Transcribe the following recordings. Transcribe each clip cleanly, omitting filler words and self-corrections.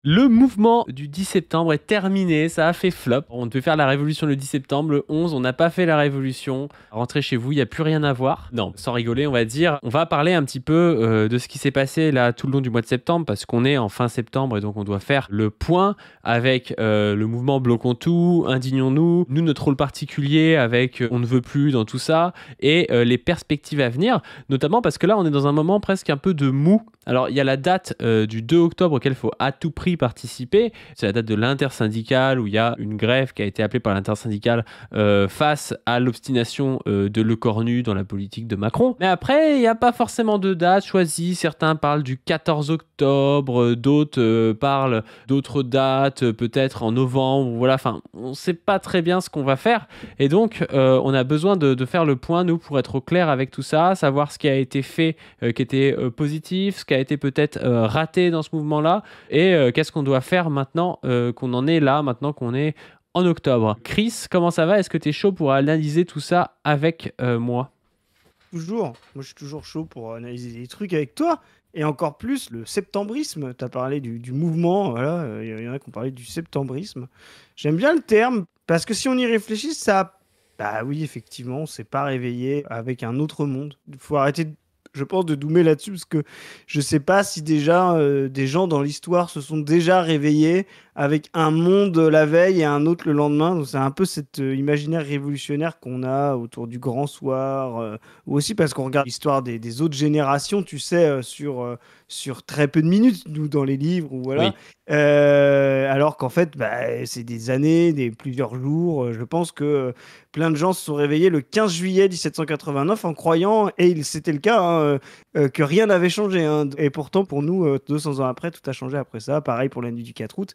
Le mouvement du 10 septembre est terminé, ça a fait flop. On devait faire la révolution le 10 septembre, le 11, on n'a pas fait la révolution. Rentrez chez vous, il n'y a plus rien à voir. Non, sans rigoler, on va dire. On va parler un petit peu de ce qui s'est passé là tout le long du mois de septembre, parce qu'on est en fin septembre et donc on doit faire le point avec le mouvement Bloquons tout, Indignons-nous, nous notre rôle particulier avec On ne veut plus dans tout ça, et les perspectives à venir, notamment parce que là on est dans un moment presque un peu de mou. Alors il y a la date du 2 octobre auquel il faut à tout prix participer. C'est la date de l'intersyndicale où il y a une grève qui a été appelée par l'intersyndicale face à l'obstination de Lecornu dans la politique de Macron. Mais après, il n'y a pas forcément de date choisie. Certains parlent du 14 octobre, d'autres parlent d'autres dates, peut-être en novembre. Voilà, enfin, on ne sait pas très bien ce qu'on va faire. Et donc, on a besoin de faire le point, nous, pour être au clair avec tout ça, savoir ce qui a été fait, qui était positif, ce qui a été peut-être raté dans ce mouvement-là, et qu'est-ce qu'on doit faire maintenant qu'on en est là, maintenant qu'on est en octobre. Chris, comment ça va? Est-ce que tu es chaud pour analyser tout ça avec moi? Toujours. Moi, je suis toujours chaud pour analyser des trucs avec toi. Et encore plus, le septembrisme. Tu as parlé du mouvement. Voilà, il y en a qui ont parlé du septembrisme. J'aime bien le terme parce que si on y réfléchit, ça. Bah oui, effectivement, on s'est pas réveillé avec un autre monde. Il faut arrêter, je pense, de doumer là-dessus parce que je sais pas si déjà des gens dans l'histoire se sont déjà réveillés avec un monde la veille et un autre le lendemain. Donc c'est un peu cet imaginaire révolutionnaire qu'on a autour du grand soir, ou aussi parce qu'on regarde l'histoire des autres générations, tu sais, sur très peu de minutes, nous, dans les livres, ou voilà. Oui. Alors qu'en fait, bah, c'est des années, plusieurs jours. Je pense que plein de gens se sont réveillés le 15 juillet 1789 en croyant, et c'était le cas, hein, que rien n'avait changé, hein. Et pourtant, pour nous, 200 ans après, tout a changé après ça. Pareil pour la nuit du 4 août.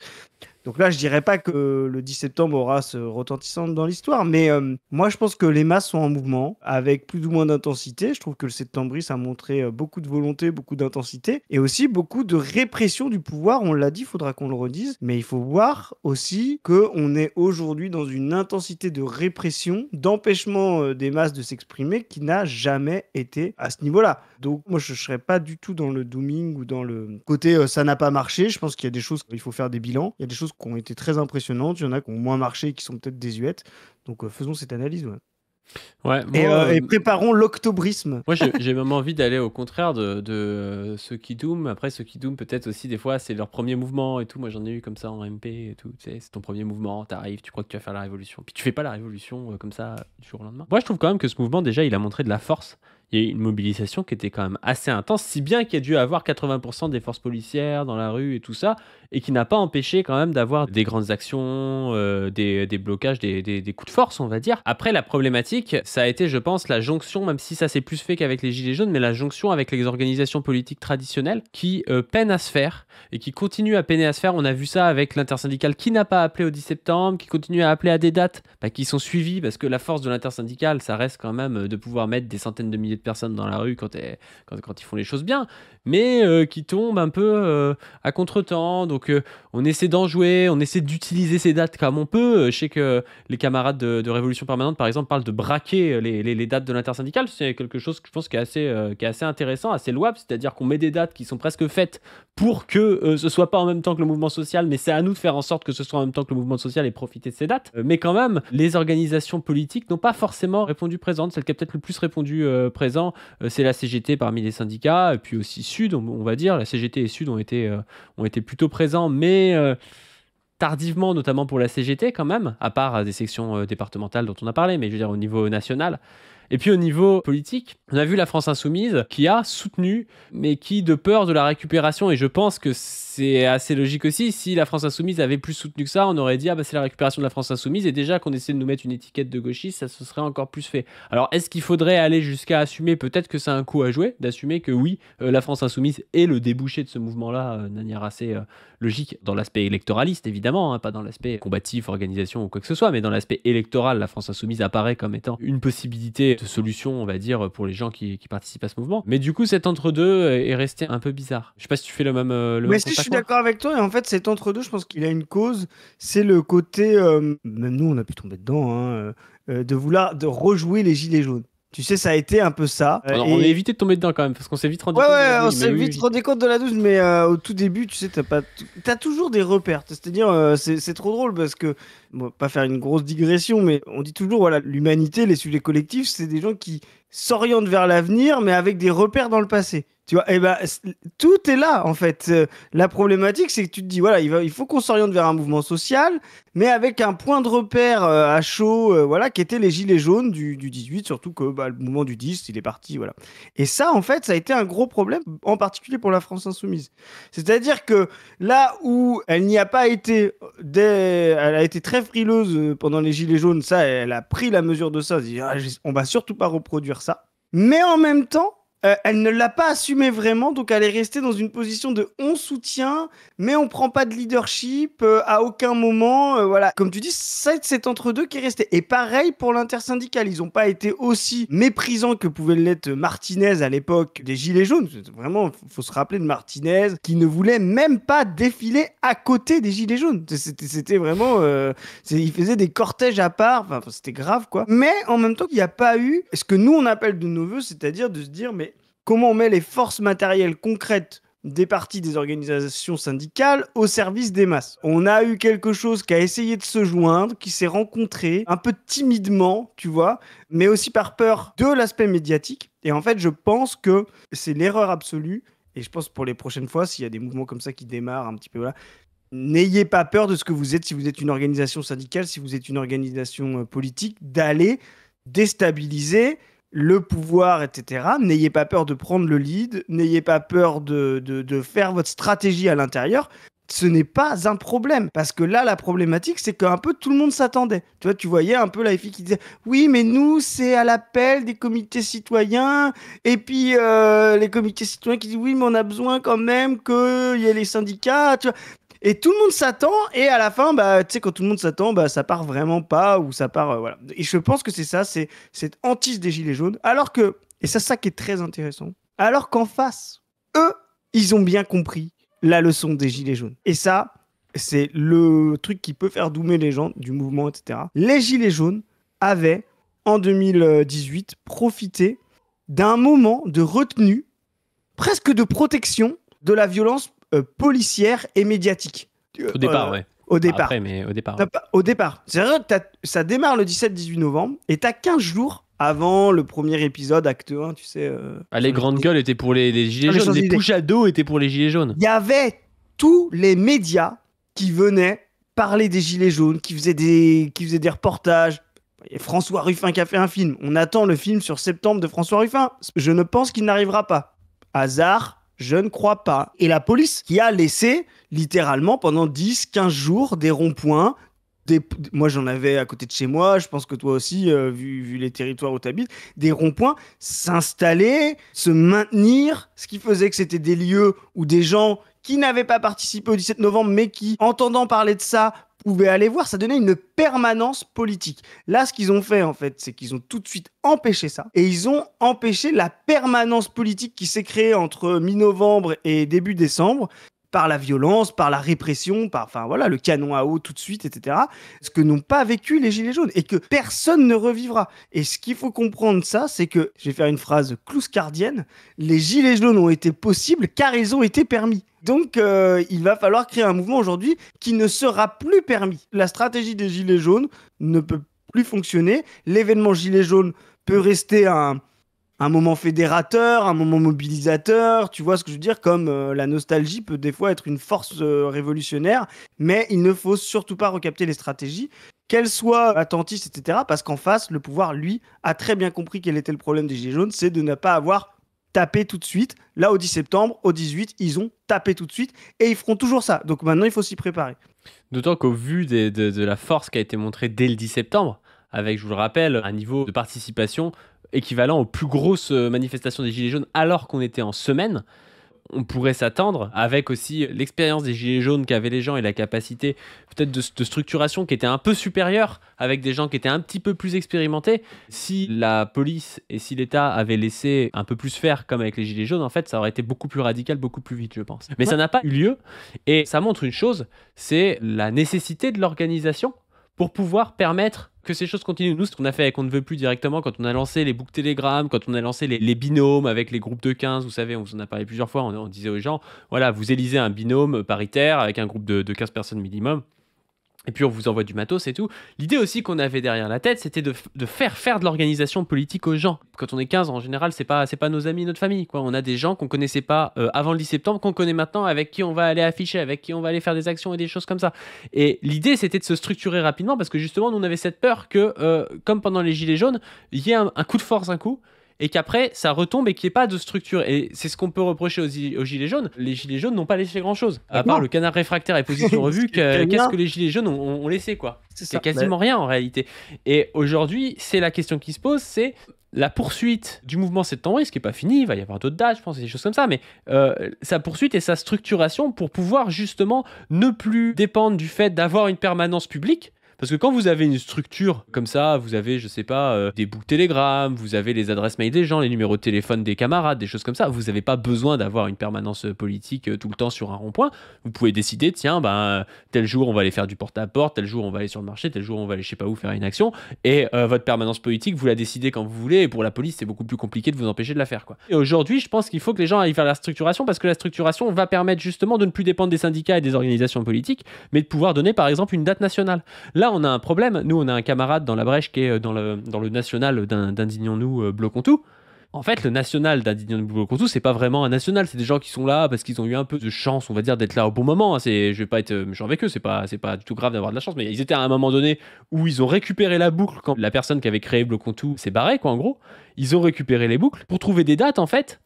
Donc là, je dirais pas que le 10 septembre aura ce retentissant dans l'histoire, mais moi, je pense que les masses sont en mouvement, avec plus ou moins d'intensité. Je trouve que le septembrisme a montré beaucoup de volonté, beaucoup d'intensité, et aussi beaucoup de répression du pouvoir. On l'a dit, il faudra qu'on le redise, mais il faut voir aussi qu'on est aujourd'hui dans une intensité de répression, d'empêchement des masses de s'exprimer qui n'a jamais été à ce niveau-là. Donc moi, je ne serais pas du tout dans le dooming ou dans le côté ça n'a pas marché. Je pense qu'il y a des choses, il faut faire des bilans. Il y a des choses qui ont été très impressionnantes, il y en a qui ont moins marché et qui sont peut-être désuètes. Donc faisons cette analyse. Ouais. Ouais, Et préparons l'octobrisme. moi j'ai même envie d'aller au contraire de ceux qui doom. Après, ceux qui doom, peut-être aussi, des fois, c'est leur premier mouvement et tout. Moi, j'en ai eu comme ça en MP et tout. Tu sais, c'est ton premier mouvement, t'arrives, tu crois que tu vas faire la révolution. Puis tu fais pas la révolution comme ça du jour au lendemain. Moi, je trouve quand même que ce mouvement, déjà, il a montré de la force. Il y a eu une mobilisation qui était quand même assez intense, si bien qu'il y a dû avoir 80% des forces policières dans la rue et tout ça, et qui n'a pas empêché quand même d'avoir des grandes actions, des blocages, des coups de force, on va dire. Après, la problématique, ça a été, je pense, la jonction, même si ça s'est plus fait qu'avec les Gilets jaunes, mais la jonction avec les organisations politiques traditionnelles qui peinent à se faire et qui continuent à peiner à se faire. On a vu ça avec l'intersyndicale qui n'a pas appelé au 10 septembre, qui continue à appeler à des dates qui sont suivies, parce que la force de l'intersyndicale, ça reste quand même de pouvoir mettre des centaines de milliers de personnes dans la rue quand ils font les choses bien, mais qui tombent un peu à contre-temps. Donc on essaie d'en jouer, on essaie d'utiliser ces dates comme on peut. Je sais que les camarades de Révolution Permanente, par exemple, parlent de braquer les dates de l'intersyndicale. C'est quelque chose que je pense qui est assez intéressant, assez louable, c'est-à-dire qu'on met des dates qui sont presque faites pour que ce soit pas en même temps que le mouvement social, mais c'est à nous de faire en sorte que ce soit en même temps que le mouvement social et profiter de ces dates. Mais quand même, les organisations politiques n'ont pas forcément répondu présente. Celle qui a peut-être le plus répondu présent, c'est la CGT parmi les syndicats, et puis aussi Sud, on va dire. La CGT et Sud ont été plutôt présents, mais tardivement, notamment pour la CGT quand même, à part des sections départementales dont on a parlé, mais je veux dire au niveau national. Et puis au niveau politique, on a vu la France Insoumise qui a soutenu, mais qui, de peur de la récupération, et je pense que c'est assez logique aussi, si la France Insoumise avait plus soutenu que ça, on aurait dit, ah bah c'est la récupération de la France Insoumise, et déjà qu'on essaie de nous mettre une étiquette de gauchiste, ça se serait encore plus fait. Alors est-ce qu'il faudrait aller jusqu'à assumer, peut-être que c'est un coup à jouer, d'assumer que oui, la France Insoumise est le débouché de ce mouvement-là, de manière assez logique, dans l'aspect électoraliste évidemment, hein, pas dans l'aspect combatif, organisation ou quoi que ce soit, mais dans l'aspect électoral, la France Insoumise apparaît comme étant une possibilité de solution, on va dire, pour les gens qui participent à ce mouvement. Mais du coup, cet entre-deux est resté un peu bizarre. Je sais pas si tu fais le même Mais si je constat suis que moi. d'accord avec toi, et en fait, cet entre-deux, je pense qu'il a une cause, c'est le côté, même nous, on a pu tomber dedans, hein, de vouloir de rejouer les gilets jaunes. Tu sais, ça a été un peu ça. On a évité de tomber dedans quand même, parce qu'on s'est vite rendu Ouais, compte. ouais, on Oui, s'est mais vite oui. rendu compte de la douche, mais au tout début, tu sais, t'as toujours des repères. C'est-à-dire, c'est trop drôle parce que, bon, pas faire une grosse digression, mais on dit toujours, voilà, l'humanité, les sujets collectifs, c'est des gens qui s'orientent vers l'avenir, mais avec des repères dans le passé. Tu vois, et ben, tout est là, en fait. La problématique, c'est que tu te dis, voilà, il faut qu'on s'oriente vers un mouvement social, mais avec un point de repère à chaud, voilà, qui était les gilets jaunes du 18, surtout que bah, le mouvement du 10, il est parti, voilà. Et ça, en fait, ça a été un gros problème, en particulier pour la France insoumise. C'est-à-dire que là où elle n'y a pas été, elle a été très frileuse pendant les Gilets jaunes, ça, elle a pris la mesure de ça, elle dit, on va surtout pas reproduire ça. Mais en même temps, elle ne l'a pas assumé vraiment, donc elle est restée dans une position de on soutient, mais on prend pas de leadership à aucun moment. Voilà, comme tu dis, c'est entre deux qui est resté. Et pareil pour l'intersyndicale, ils n'ont pas été aussi méprisants que pouvait l'être Martinez à l'époque des Gilets jaunes. Vraiment, faut se rappeler de Martinez qui ne voulait même pas défiler à côté des Gilets jaunes. C'était vraiment, il faisait des cortèges à part. Enfin, c'était grave quoi. Mais en même temps, il n'y a pas eu ce que nous on appelle de nos voeux, c'est-à-dire de se dire mais comment on met les forces matérielles concrètes des partis, des organisations syndicales au service des masses. On a eu quelque chose qui a essayé de se joindre, qui s'est rencontré un peu timidement, tu vois, mais aussi par peur de l'aspect médiatique. Et en fait, je pense que c'est l'erreur absolue. Et je pense pour les prochaines fois, s'il y a des mouvements comme ça qui démarrent un petit peu là, n'ayez pas peur de ce que vous êtes, si vous êtes une organisation syndicale, si vous êtes une organisation politique, d'aller déstabiliser le pouvoir, etc. N'ayez pas peur de prendre le lead, n'ayez pas peur de faire votre stratégie à l'intérieur. Ce n'est pas un problème. Parce que là, la problématique, c'est qu'un peu tout le monde s'attendait. Tu vois, tu voyais un peu la FI qui disait « Oui, mais nous, c'est à l'appel des comités citoyens. » Et puis, les comités citoyens qui disent « Oui, mais on a besoin quand même qu'il y ait les syndicats. » Tu vois. Et tout le monde s'attend, et à la fin, bah, tu sais, quand tout le monde s'attend, bah, ça part vraiment pas, ou ça part, voilà. Et je pense que c'est ça, c'est cette hantise des Gilets jaunes, alors que, et c'est ça qui est très intéressant, alors qu'en face, eux, ils ont bien compris la leçon des Gilets jaunes. Et ça, c'est le truc qui peut faire doumer les gens du mouvement, etc. Les Gilets jaunes avaient, en 2018, profité d'un moment de retenue, presque de protection de la violence policière et médiatique. Au départ, ouais. Au départ. Après, mais au départ. Au départ. C'est vrai que ça démarre le 17-18 novembre et t'as 15 jours avant le premier épisode, acte 1, tu sais. Les grandes gueules étaient pour les gilets jaunes, les push à dos étaient pour les gilets jaunes. Il y avait tous les médias qui venaient parler des gilets jaunes, qui faisaient des reportages. Il y a François Ruffin qui a fait un film. On attend le film sur septembre de François Ruffin. Je ne pense qu'il n'arrivera pas. Hasard? Je ne crois pas. Et la police qui a laissé littéralement pendant 10-15 jours des ronds-points. Moi, j'en avais à côté de chez moi. Je pense que toi aussi, vu les territoires où tu habites. Des ronds-points s'installer, se maintenir. Ce qui faisait que c'était des lieux où des gens qui n'avaient pas participé au 17 novembre, mais qui, entendant parler de ça, pouvaient aller voir, ça donnait une permanence politique. Là, ce qu'ils ont fait, en fait, c'est qu'ils ont tout de suite empêché ça. Et ils ont empêché la permanence politique qui s'est créée entre mi-novembre et début décembre, par la violence, par la répression, enfin voilà, le canon à eau tout de suite, etc. Ce que n'ont pas vécu les Gilets jaunes et que personne ne revivra. Et ce qu'il faut comprendre ça, c'est que, je vais faire une phrase clouscardienne, les Gilets jaunes ont été possibles car ils ont été permis. Donc, il va falloir créer un mouvement aujourd'hui qui ne sera plus permis. La stratégie des Gilets jaunes ne peut plus fonctionner. L'événement Gilets jaunes peut rester un moment fédérateur, un moment mobilisateur, tu vois ce que je veux dire, comme la nostalgie peut des fois être une force révolutionnaire, mais il ne faut surtout pas recapter les stratégies, qu'elles soient attentistes, etc., parce qu'en face, le pouvoir, lui, a très bien compris quel était le problème des Gilets jaunes, c'est de ne pas avoir tapé tout de suite. Là, au 10 septembre, au 18, ils ont tapé tout de suite, et ils feront toujours ça. Donc maintenant, il faut s'y préparer. D'autant qu'au vu de la force qui a été montrée dès le 10 septembre, avec, je vous le rappelle, un niveau de participation équivalent aux plus grosses manifestations des Gilets jaunes alors qu'on était en semaine, on pourrait s'attendre, avec aussi l'expérience des Gilets jaunes qu'avaient les gens et la capacité peut-être de structuration qui était un peu supérieure, avec des gens qui étaient un petit peu plus expérimentés. Si la police et si l'État avaient laissé un peu plus faire comme avec les Gilets jaunes, en fait, ça aurait été beaucoup plus radical, beaucoup plus vite, je pense. Mais ça n'a pas eu lieu, et ça montre une chose, c'est la nécessité de l'organisation pour pouvoir permettre que ces choses continuent. Nous, ce qu'on a fait avec On ne veut plus directement, quand on a lancé les boucles Telegram, quand on a lancé les binômes avec les groupes de 15, vous savez, on vous en a parlé plusieurs fois, on disait aux gens, voilà, vous élisez un binôme paritaire avec un groupe de 15 personnes minimum. Et puis on vous envoie du matos et tout. L'idée aussi qu'on avait derrière la tête, c'était de faire de l'organisation politique aux gens. Quand on est 15, en général, c'est pas nos amis, notre famille, quoi. On a des gens qu'on connaissait pas avant le 10 septembre, qu'on connaît maintenant, avec qui on va aller afficher, avec qui on va aller faire des actions et des choses comme ça. Et l'idée, c'était de se structurer rapidement, parce que justement, nous, on avait cette peur que, comme pendant les Gilets jaunes, il y ait un coup de force un coup, et qu'après ça retombe et qu'il n'y ait pas de structure. Et c'est ce qu'on peut reprocher aux Gilets jaunes. Les Gilets jaunes n'ont pas laissé grand-chose. À part le Canard réfractaire et Position Revue, qu'est-ce que les Gilets jaunes ont laissé, quoi. C'est quasiment rien en réalité. Et aujourd'hui, c'est la question qui se pose, c'est la poursuite du mouvement septembriste, qui n'est pas fini, il va y avoir d'autres dates, je pense, des choses comme ça, mais sa poursuite et sa structuration pour pouvoir justement ne plus dépendre du fait d'avoir une permanence publique. Parce que quand vous avez une structure comme ça, vous avez, je sais pas, des boucles Telegram, vous avez les adresses mail des gens, les numéros de téléphone des camarades, des choses comme ça, vous n'avez pas besoin d'avoir une permanence politique tout le temps sur un rond-point. Vous pouvez décider, tiens, tel jour on va aller faire du porte-à-porte, tel jour on va aller sur le marché, tel jour on va aller je sais pas où faire une action, et votre permanence politique, vous la décidez quand vous voulez, et pour la police, c'est beaucoup plus compliqué de vous empêcher de la faire, quoi. Et aujourd'hui, je pense qu'il faut que les gens aillent faire la structuration, parce que la structuration va permettre justement de ne plus dépendre des syndicats et des organisations politiques, mais de pouvoir donner par exemple une date nationale. Là, on a un problème. Nous, on a un camarade dans la brèche qui est dans le national d'Indignons-nous, bloquons tout. En fait, le national d'Indignons-nous, bloquons tout, c'est pas vraiment un national. C'est des gens qui sont là parce qu'ils ont eu un peu de chance, on va dire, d'être là au bon moment. Je vais pas être méchant avec eux, c'est pas du tout grave d'avoir de la chance, mais ils étaient à un moment donné où ils ont récupéré la boucle quand la personne qui avait créé bloquons tout s'est barrée, quoi, en gros. Ils ont récupéré les boucles pour trouver des dates, en fait.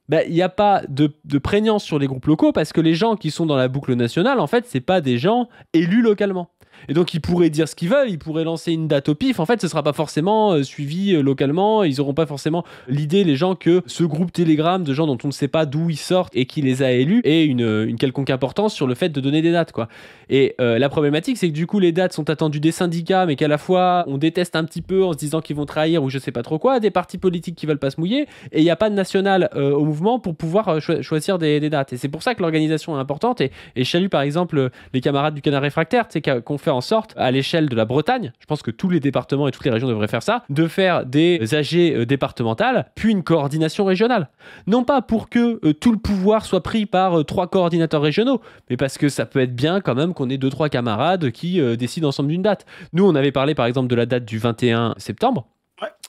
Il n'y a pas de prégnance sur les groupes locaux parce que les gens qui sont dans la boucle nationale, en fait, c'est pas des gens élus localement. Et donc, ils pourraient dire ce qu'ils veulent, ils pourraient lancer une date au pif. En fait, ce ne sera pas forcément suivi localement. Ils n'auront pas forcément l'idée, les gens, que ce groupe Telegram de gens dont on ne sait pas d'où ils sortent et qui les a élus ait une quelconque importance sur le fait de donner des dates, quoi. Et la problématique, c'est que du coup, les dates sont attendues des syndicats, mais qu'à la fois, on déteste un petit peu en se disant qu'ils vont trahir ou je sais pas trop quoi, des partis politiques qui veulent pas se mouiller, et il n'y a pas de national au mouvement pour pouvoir choisir des dates. Et c'est pour ça que l'organisation est importante. Et je salue par exemple les camarades du Canard réfractaire, qu'on fait en sorte, à l'échelle de la Bretagne, je pense que tous les départements et toutes les régions devraient faire ça, de faire des AG départementales, puis une coordination régionale. Non pas pour que tout le pouvoir soit pris par 3 coordinateurs régionaux, mais parce que ça peut être bien quand même qu'on ait 2-3 camarades qui décident ensemble d'une date. Nous, on avait parlé par exemple de la date du 21 septembre,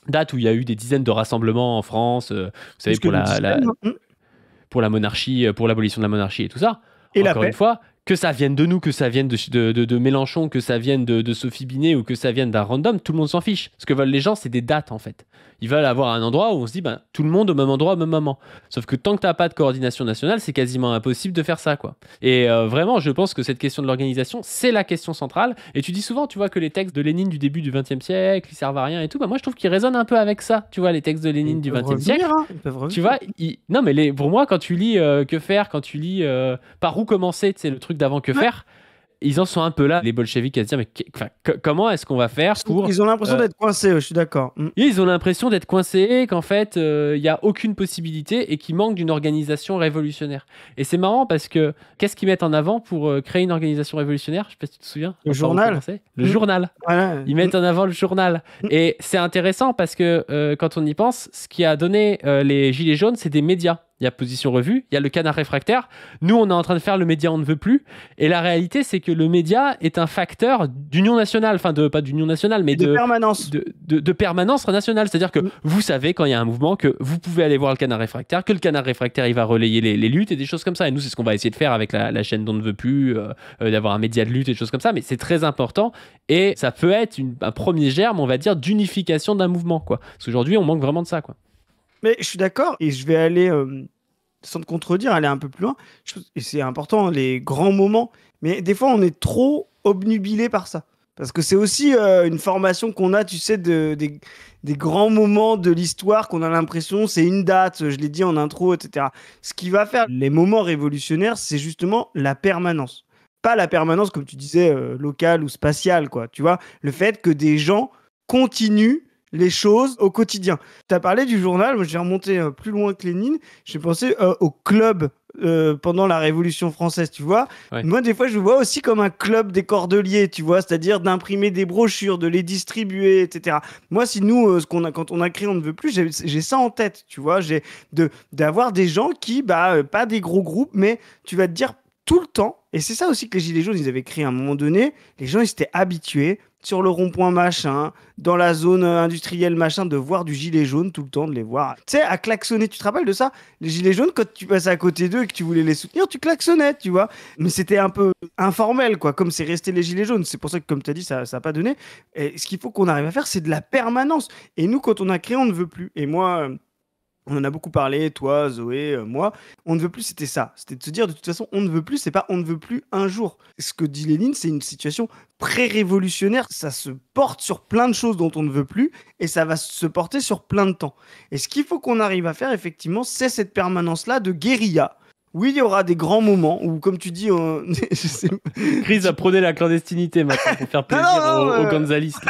date où il y a eu des dizaines de rassemblements en France, vous savez, pour la monarchie, pour l'abolition de la monarchie et tout ça. Et encore une fois, que ça vienne de nous, que ça vienne de Mélenchon, que ça vienne de Sophie Binet ou que ça vienne d'un random, tout le monde s'en fiche. Ce que veulent les gens, c'est des dates, en fait. Ils veulent avoir un endroit où on se dit, tout le monde au même endroit, au même moment. Sauf que tant que t'as pas de coordination nationale, c'est quasiment impossible de faire ça, quoi. Et vraiment, je pense que cette question de l'organisation, c'est la question centrale. Et tu dis souvent, tu vois, que les textes de Lénine du début du XXe siècle, ils servent à rien et tout. Moi, je trouve qu'ils résonnent un peu avec ça. Tu vois, les textes de Lénine du XXe siècle. Tu vois, non, mais pour moi, quand tu lis Que faire, quand tu lis Par où commencer, c'est le truc d'avant Que faire. Ils en sont un peu là, les bolcheviks, à se dire, mais comment est-ce qu'on va faire pour... Ils ont l'impression d'être coincés, je suis d'accord. Ils ont l'impression d'être coincés, qu'en fait, il n'y a aucune possibilité et qu'il manque d'une organisation révolutionnaire. Et c'est marrant parce que, qu'est-ce qu'ils mettent en avant pour créer une organisation révolutionnaire? Je ne sais pas si tu te souviens. Le journal. Le journal. Voilà. Ils mettent en avant le journal. Et c'est intéressant parce que, quand on y pense, ce qui a donné les Gilets jaunes, c'est des médias. Il y a Position Revue, il y a le Canard réfractaire. Nous, on est en train de faire le média On ne veut plus. Et la réalité, c'est que le média est un facteur d'union nationale. Enfin, pas d'union nationale, mais de permanence. De permanence nationale. C'est-à-dire que vous savez, quand il y a un mouvement, que vous pouvez aller voir le Canard réfractaire, que le Canard réfractaire, il va relayer les luttes et des choses comme ça. Et nous, c'est ce qu'on va essayer de faire avec la chaîne On ne veut plus, d'avoir un média de lutte et des choses comme ça. Mais c'est très important. Et ça peut être un premier germe, on va dire, d'unification d'un mouvement, quoi. Parce qu'aujourd'hui, on manque vraiment de ça, quoi. Mais je suis d'accord, et je vais aller, sans te contredire, aller un peu plus loin. Et c'est important, les grands moments. Mais des fois, on est trop obnubilé par ça. Parce que c'est aussi une formation qu'on a, tu sais, des grands moments de l'histoire qu'on a l'impression, c'est une date, je l'ai dit en intro, etc. Ce qui va faire les moments révolutionnaires, c'est justement la permanence. Pas la permanence, comme tu disais, locale ou spatiale, quoi. Tu vois, le fait que des gens continuent les choses au quotidien. Tu as parlé du journal, moi j'ai remonté plus loin que Lénine, j'ai pensé au club pendant la Révolution française, tu vois. Ouais. Moi, des fois, je le vois aussi comme un club des cordeliers, tu vois, c'est-à-dire d'imprimer des brochures, de les distribuer, etc. Moi, si nous, quand on a créé On ne veut plus, j'ai ça en tête, tu vois, d'avoir des gens qui, pas des gros groupes, mais tu vas te dire tout le temps, et c'est ça aussi que les Gilets jaunes, ils avaient créé à un moment donné, les gens, ils s'étaient habitués sur le rond-point machin, dans la zone industrielle machin, de voir du gilet jaune tout le temps, de les voir. Tu sais, à klaxonner, tu te rappelles de ça? Les gilets jaunes, quand tu passais à côté d'eux et que tu voulais les soutenir, tu klaxonnais, tu vois. Mais c'était un peu informel, quoi, comme c'est resté les gilets jaunes. C'est pour ça que, comme tu as dit, ça n'a pas donné. Et ce qu'il faut qu'on arrive à faire, c'est de la permanence. Et nous, quand on a créé, on ne veut plus. Et moi, on en a beaucoup parlé, toi, Zoé, moi. On ne veut plus, c'était ça. C'était de se dire, de toute façon, on ne veut plus, c'est pas on ne veut plus un jour. Ce que dit Lénine, c'est une situation pré-révolutionnaire. Ça se porte sur plein de choses dont on ne veut plus et ça va se porter sur plein de temps. Et ce qu'il faut qu'on arrive à faire, effectivement, c'est cette permanence-là de guérilla. Oui, il y aura des grands moments où, comme tu dis, Chris a prôné la clandestinité maintenant pour faire plaisir aux gonzalistes.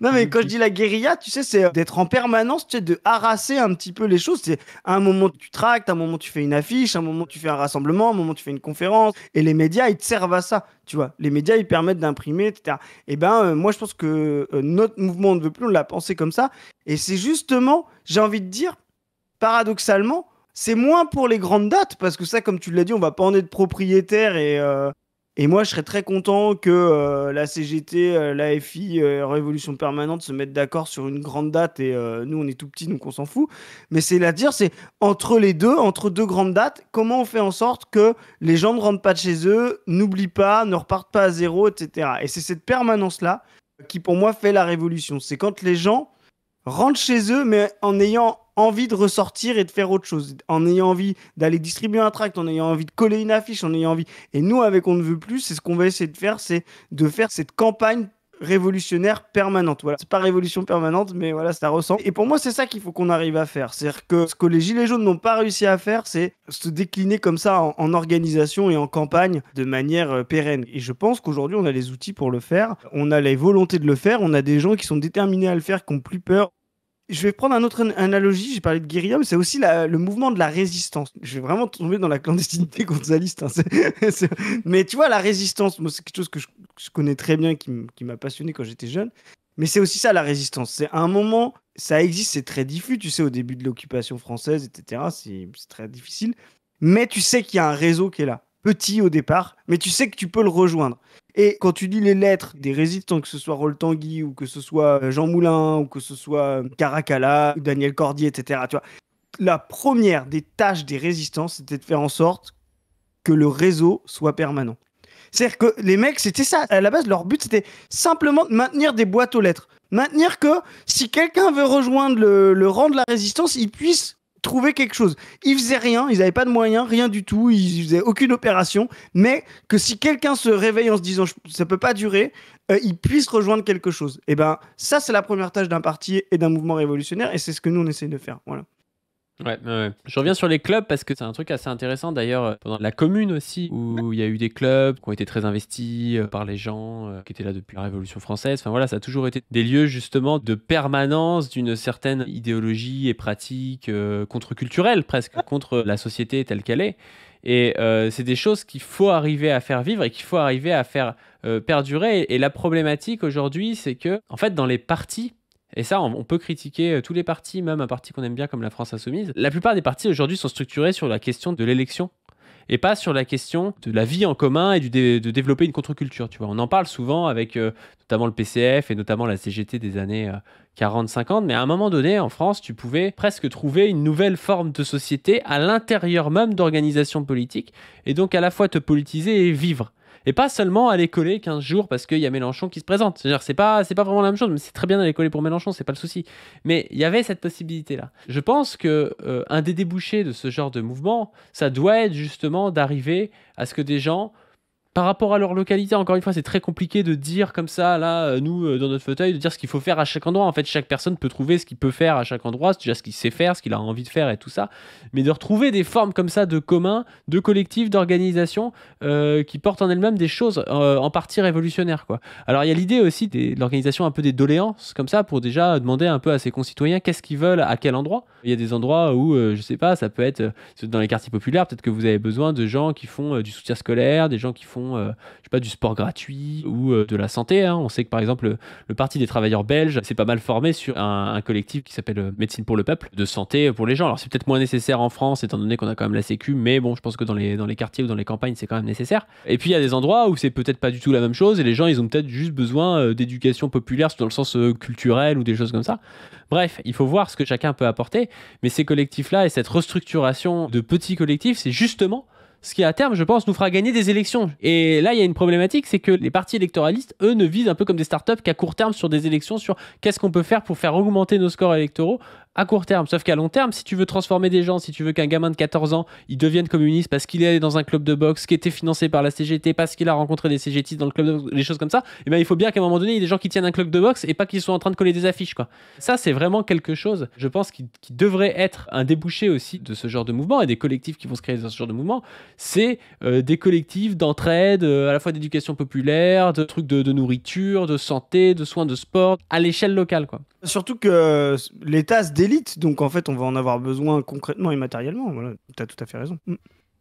Non, mais quand je dis la guérilla, tu sais, c'est d'être en permanence, tu sais, de harasser un petit peu les choses. C'est à un moment tu tractes, à un moment tu fais une affiche, à un moment tu fais un rassemblement, à un moment tu fais une conférence. Et les médias, ils te servent à ça, tu vois. Les médias, ils permettent d'imprimer, etc. Et moi, je pense que notre mouvement On ne veut plus, on l'a pensé comme ça. Et c'est justement, j'ai envie de dire, paradoxalement, c'est moins pour les grandes dates, parce que ça, comme tu l'as dit, on va pas en être propriétaire et moi, je serais très content que la CGT, l'AFI, Révolution Permanente se mettent d'accord sur une grande date et nous, on est tout petits, donc on s'en fout. Mais c'est entre les deux, entre deux grandes dates, comment on fait en sorte que les gens ne rentrent pas de chez eux, n'oublient pas, ne repartent pas à zéro, etc. Et c'est cette permanence-là qui, pour moi, fait la révolution. C'est quand les gens rentrent chez eux, mais en ayant envie de ressortir et de faire autre chose, en ayant envie d'aller distribuer un tract, en ayant envie de coller une affiche, en ayant envie. Et nous, avec On ne veut plus, c'est ce qu'on va essayer de faire, c'est de faire cette campagne révolutionnaire permanente. Voilà, c'est pas révolution permanente, mais voilà, ça ressemble. Et pour moi, c'est ça qu'il faut qu'on arrive à faire. C'est-à-dire que ce que les Gilets jaunes n'ont pas réussi à faire, c'est se décliner comme ça en organisation et en campagne de manière pérenne. Et je pense qu'aujourd'hui, on a les outils pour le faire. On a les volontés de le faire. On a des gens qui sont déterminés à le faire, qui n'ont plus peur. Je vais prendre une autre analogie, j'ai parlé de guérilla, mais c'est aussi le mouvement de la résistance. Je vais vraiment tomber dans la clandestinité gonzaliste. Hein. Mais tu vois, la résistance, moi, c'est quelque chose que je connais très bien, qui m'a passionné quand j'étais jeune. Mais c'est aussi ça, la résistance. C'est à un moment, ça existe, c'est très diffus, tu sais, au début de l'occupation française, etc. C'est très difficile. Mais tu sais qu'il y a un réseau qui est là. Petit au départ, mais tu sais que tu peux le rejoindre. Et quand tu lis les lettres des résistants, que ce soit Roll Tanguy, ou que ce soit Jean Moulin, ou que ce soit Caracalla, ou Daniel Cordier, etc., tu vois, la première des tâches des résistants, c'était de faire en sorte que le réseau soit permanent. C'est-à-dire que les mecs, c'était ça. À la base, leur but, c'était simplement de maintenir des boîtes aux lettres. Maintenir que si quelqu'un veut rejoindre le rang de la résistance, il puisse trouver quelque chose. Ils faisaient rien, ils n'avaient pas de moyens, rien du tout, ils faisaient aucune opération, mais que si quelqu'un se réveille en se disant ça peut pas durer, il puisse rejoindre quelque chose. Et ben ça, c'est la première tâche d'un parti et d'un mouvement révolutionnaire, et c'est ce que nous on essaye de faire. Voilà. Ouais. Je reviens sur les clubs parce que c'est un truc assez intéressant d'ailleurs pendant la Commune aussi, où il y a eu des clubs qui ont été très investis par les gens qui étaient là depuis la Révolution française. Enfin voilà, ça a toujours été des lieux justement de permanence d'une certaine idéologie et pratique contre-culturelle presque, contre la société telle qu'elle est. Et c'est des choses qu'il faut arriver à faire vivre et qu'il faut arriver à faire perdurer. Et la problématique aujourd'hui, c'est que en fait dans les partis, et ça, on peut critiquer tous les partis, même un parti qu'on aime bien comme la France Insoumise. La plupart des partis aujourd'hui sont structurés sur la question de l'élection et pas sur la question de la vie en commun et de développer une contre-culture. Tu vois. On en parle souvent avec notamment le PCF et notamment la CGT des années 40-50, mais à un moment donné, en France, tu pouvais presque trouver une nouvelle forme de société à l'intérieur même d'organisations politiques et donc à la fois te politiser et vivre. Et pas seulement aller coller 15 jours parce qu'il y a Mélenchon qui se présente. C'est-à-dire, c'est pas vraiment la même chose, mais c'est très bien d'aller coller pour Mélenchon, c'est pas le souci. Mais il y avait cette possibilité-là. Je pense que un des débouchés de ce genre de mouvement, ça doit être justement d'arriver à ce que des gens par rapport à leur localité, encore une fois, c'est très compliqué de dire comme ça, là, nous, dans notre fauteuil, de dire ce qu'il faut faire à chaque endroit. En fait, chaque personne peut trouver ce qu'il peut faire à chaque endroit, déjà ce qu'il sait faire, ce qu'il a envie de faire et tout ça. Mais de retrouver des formes comme ça de commun, de collectif, d'organisation, qui portent en elles-mêmes des choses en partie révolutionnaires, quoi. Alors, il y a l'idée aussi de l'organisation un peu des doléances, comme ça, pour déjà demander un peu à ses concitoyens qu'est-ce qu'ils veulent, à quel endroit. Il y a des endroits où, je sais pas, ça peut être dans les quartiers populaires, peut-être que vous avez besoin de gens qui font du soutien scolaire, des gens qui font je sais pas, du sport gratuit ou de la santé, hein. On sait que par exemple le Parti des travailleurs belges s'est pas mal formé sur un collectif qui s'appelle Médecine pour le peuple, de santé pour les gens. Alors c'est peut-être moins nécessaire en France étant donné qu'on a quand même la Sécu, mais bon, je pense que dans les quartiers ou dans les campagnes c'est quand même nécessaire. Et puis il y a des endroits où c'est peut-être pas du tout la même chose et les gens ils ont peut-être juste besoin d'éducation populaire dans le sens culturel ou des choses comme ça. Bref, il faut voir ce que chacun peut apporter, mais ces collectifs-là et cette restructuration de petits collectifs, c'est justement ce qui à terme, je pense, nous fera gagner des élections. Et là, il y a une problématique, c'est que les partis électoralistes, eux, ne visent un peu comme des startups qu'à court terme sur des élections, sur qu'est-ce qu'on peut faire pour faire augmenter nos scores électoraux à court terme. Sauf qu'à long terme, si tu veux transformer des gens, si tu veux qu'un gamin de 14 ans, il devienne communiste parce qu'il est allé dans un club de boxe qui était financé par la CGT, parce qu'il a rencontré des CGT dans le club de boxe, les choses comme ça, et ben il faut bien qu'à un moment donné, il y ait des gens qui tiennent un club de boxe et pas qu'ils soient en train de coller des affiches, quoi. Ça, c'est vraiment quelque chose, je pense, qui devrait être un débouché aussi de ce genre de mouvement et des collectifs qui vont se créer dans ce genre de mouvement. C'est des collectifs d'entraide, à la fois d'éducation populaire, de trucs de nourriture, de santé, de soins, de sport, à l'échelle locale, quoi. Surtout que l'État se délite, donc en fait, on va en avoir besoin concrètement et matériellement. Voilà, t'as tout à fait raison.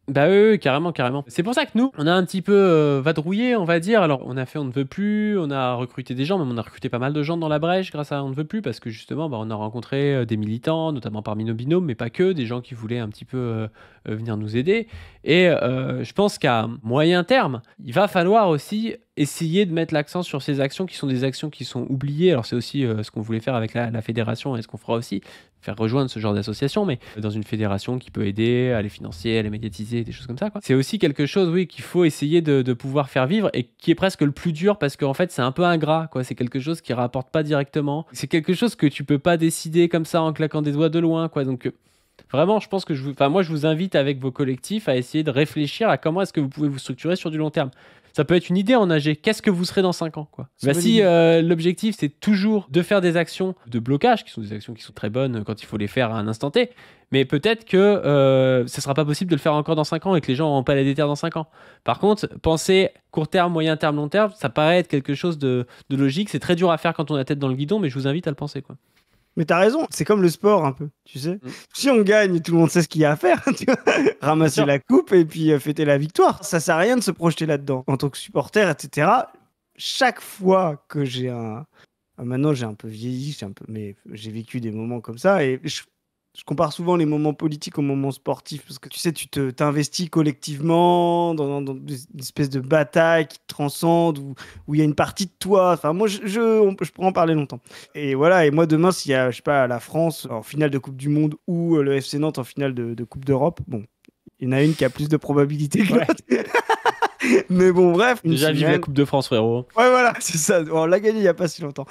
Bah oui, carrément, carrément. C'est pour ça que nous, on a un petit peu vadrouillé, on va dire. Alors, on a fait On ne veut plus, on a recruté des gens, même on a recruté pas mal de gens dans la brèche grâce à On ne veut plus, parce que justement, on a rencontré des militants, notamment parmi nos binômes, mais pas que, des gens qui voulaient un petit peu venir nous aider. Et je pense qu'à moyen terme, il va falloir aussi essayer de mettre l'accent sur ces actions qui sont des actions qui sont oubliées. Alors, c'est aussi ce qu'on voulait faire avec la fédération et ce qu'on fera aussi, faire rejoindre ce genre d'association, mais dans une fédération qui peut aider à les financer, à les médiatiser, des choses comme ça, quoi. C'est aussi quelque chose, oui, qu'il faut essayer de pouvoir faire vivre et qui est presque le plus dur parce qu'en fait, c'est un peu ingrat, quoi. C'est quelque chose qui rapporte pas directement. C'est quelque chose que tu peux pas décider comme ça en claquant des doigts de loin, quoi. Donc, vraiment, je pense que moi, je vous invite avec vos collectifs à essayer de réfléchir à comment est-ce que vous pouvez vous structurer sur du long terme. Ça peut être une idée en AG. Qu'est-ce que vous serez dans 5 ans, quoi. Si l'objectif, c'est toujours de faire des actions de blocage, qui sont des actions qui sont très bonnes quand il faut les faire à un instant T, mais peut-être que ce ne sera pas possible de le faire encore dans 5 ans et que les gens n'auront pas la déterre dans 5 ans. Par contre, penser court terme, moyen terme, long terme, ça paraît être quelque chose de logique. C'est très dur à faire quand on a la tête dans le guidon, mais je vous invite à le penser, quoi. Mais t'as raison, c'est comme le sport un peu, tu sais. Si on gagne, tout le monde sait ce qu'il y a à faire, tu vois. Ramasser la coupe et puis fêter la victoire. Ça sert à rien de se projeter là-dedans. En tant que supporter, etc., chaque fois que j'ai maintenant, j'ai un peu vieilli, mais j'ai vécu des moments comme ça et je compare souvent les moments politiques aux moments sportifs parce que tu sais, tu t'investis collectivement dans une espèce de bataille qui te transcende où il y a une partie de toi. Enfin, moi, je pourrais en parler longtemps. Et voilà, et moi, demain, s'il y a, je sais pas, la France en finale de Coupe du Monde ou le FC Nantes en finale de Coupe d'Europe, bon, il y en a une qui a plus de probabilité que l'autre. Mais bon, bref. Déjà, vive la Coupe de France, frérot. Ouais, voilà, c'est ça. On l'a gagné il n'y a pas si longtemps.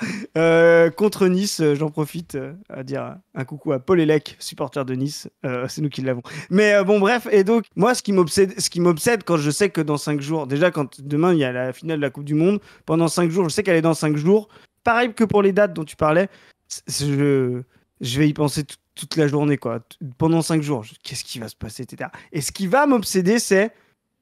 Contre Nice, j'en profite à dire un coucou à Paul Elec, supporter de Nice. C'est nous qui l'avons. Mais bon, bref. Et donc, moi, ce qui m'obsède quand je sais que dans 5 jours, déjà, quand demain, il y a la finale de la Coupe du Monde, pendant 5 jours, je sais qu'elle est dans 5 jours. Pareil que pour les dates dont tu parlais, je vais y penser toute la journée, quoi. Pendant 5 jours, qu'est-ce qui va se passer, etc. Et ce qui va m'obséder, c'est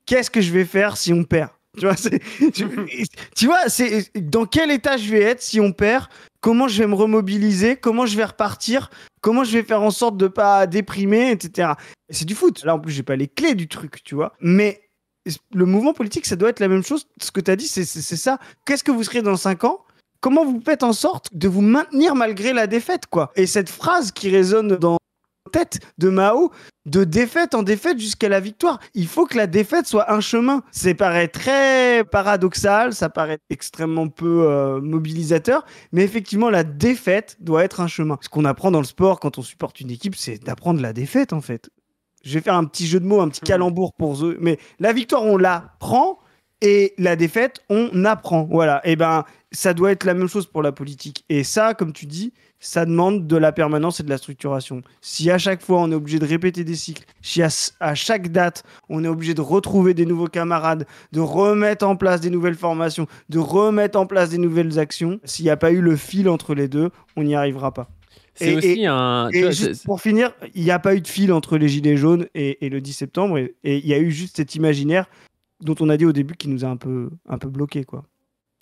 qu'est-ce que je vais faire si on perd? Tu vois, c'est dans quel état je vais être si on perd? Comment je vais me remobiliser? Comment je vais repartir? Comment je vais faire en sorte de pas déprimer, etc. Et c'est du foot. Là, en plus, j'ai pas les clés du truc, tu vois. Mais le mouvement politique, ça doit être la même chose. Ce que tu as dit, c'est ça. Qu'est-ce que vous serez dans 5 ans? Comment vous faites en sorte de vous maintenir malgré la défaite, quoi? Et cette phrase qui résonne dans tête de Mao, de défaite en défaite jusqu'à la victoire. Il faut que la défaite soit un chemin. Ça paraît très paradoxal, ça paraît extrêmement peu mobilisateur, mais effectivement, la défaite doit être un chemin. Ce qu'on apprend dans le sport quand on supporte une équipe, c'est d'apprendre la défaite, en fait. Je vais faire un petit jeu de mots, un petit calembour pour eux, mais la victoire, on la prend, et la défaite, on apprend. Voilà. Et ben, ça doit être la même chose pour la politique. Et ça, comme tu dis, ça demande de la permanence et de la structuration. Si à chaque fois on est obligé de répéter des cycles, si à chaque date on est obligé de retrouver des nouveaux camarades, de remettre en place des nouvelles formations, de remettre en place des nouvelles actions, s'il n'y a pas eu le fil entre les deux, on n'y arrivera pas. C'est aussi un. Et juste pour finir, il n'y a pas eu de fil entre les Gilets jaunes et le 10 septembre. Et il y a eu juste cet imaginaire dont on a dit au début qui nous a un peu bloqué, quoi.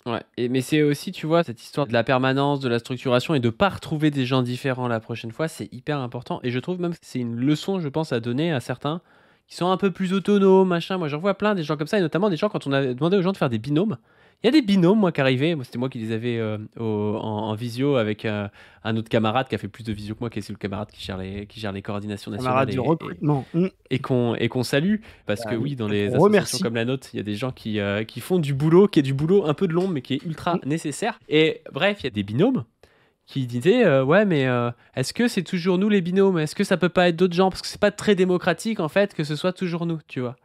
Ouais, mais c'est aussi, tu vois, cette histoire de la permanence, de la structuration et de pas retrouver des gens différents la prochaine fois, c'est hyper important. Et je trouve même que c'est une leçon, je pense, à donner à certains qui sont un peu plus autonomes, machin. Moi, j'en vois plein des gens comme ça, et notamment des gens, quand on a demandé aux gens de faire des binômes, il y a des binômes, moi, qui arrivaient. C'était moi qui les avais en visio avec un autre camarade qui a fait plus de visio que moi, qui est le camarade qui gère les coordinations nationales Camarade du recrutement. et qu'on salue. Parce que oui, dans les associations remercie. comme la nôtre, il y a des gens qui font du boulot, qui est du boulot un peu de l'ombre, mais qui est ultra nécessaire. Et bref, il y a des binômes qui disaient ouais, mais est-ce que c'est toujours nous les binômes? Est-ce que ça peut pas être d'autres gens? Parce que c'est pas très démocratique en fait que ce soit toujours nous, tu vois.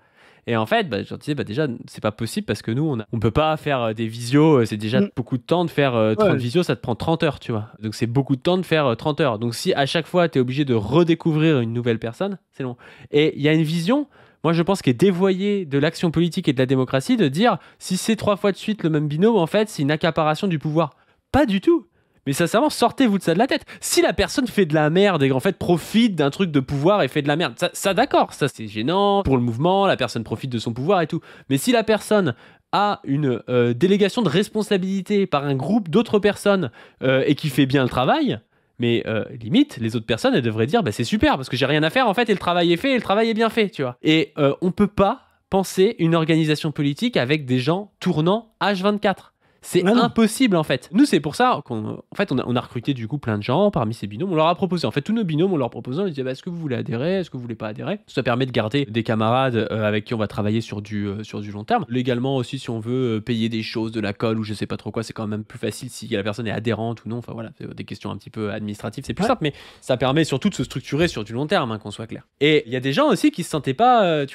Et en fait, je leur disais, déjà, c'est pas possible parce que nous, on peut pas faire des visios. C'est déjà beaucoup de temps de faire 30 visios, ça te prend 30 heures, tu vois. Donc, c'est beaucoup de temps de faire 30 heures. Donc, si à chaque fois, tu es obligé de redécouvrir une nouvelle personne, c'est long. Et il y a une vision, moi, je pense, qui est dévoyée de l'action politique et de la démocratie, de dire, si c'est 3 fois de suite le même binôme, en fait, c'est une accaparation du pouvoir. Pas du tout. Mais sincèrement, sortez-vous de ça de la tête. Si la personne fait de la merde et en fait profite d'un truc de pouvoir et fait de la merde, ça d'accord, ça c'est gênant pour le mouvement, la personne profite de son pouvoir et tout. Mais si la personne a une délégation de responsabilité par un groupe d'autres personnes et qui fait bien le travail, mais limite, les autres personnes, elles devraient dire c'est super parce que j'ai rien à faire en fait et le travail est fait et le travail est bien fait, tu vois. Et on peut pas penser une organisation politique avec des gens tournant H24. C'est impossible en fait. Nous, c'est pour ça qu'on on a recruté du coup plein de gens parmi ces binômes. On leur a proposé, en fait, tous nos binômes, on leur proposait, on leur disait est-ce que vous voulez adhérer, est-ce que vous voulez pas adhérer. Ça permet de garder des camarades avec qui on va travailler sur du long terme. Légalement aussi, si on veut payer des choses, de la colle ou je sais pas trop quoi, c'est quand même plus facile si la personne est adhérente ou non. Enfin voilà, c'est des questions un petit peu administratives, c'est plus simple, mais ça permet surtout de se structurer sur du long terme, qu'on soit clair. Et il y a des gens aussi qui se sentaient pas,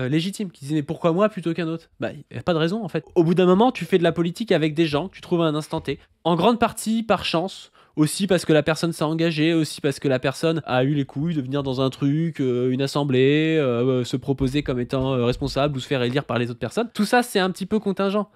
légitimes, qui disaient mais pourquoi moi plutôt qu'un autre? Il y a pas de raison en fait. Au bout d'un moment, tu fais de la politique avec des gens que tu trouves à un instant T, en grande partie par chance, aussi parce que la personne s'est engagée, aussi parce que la personne a eu les couilles de venir dans un truc, une assemblée, se proposer comme étant responsable ou se faire élire par les autres personnes. Tout ça, c'est un petit peu contingent.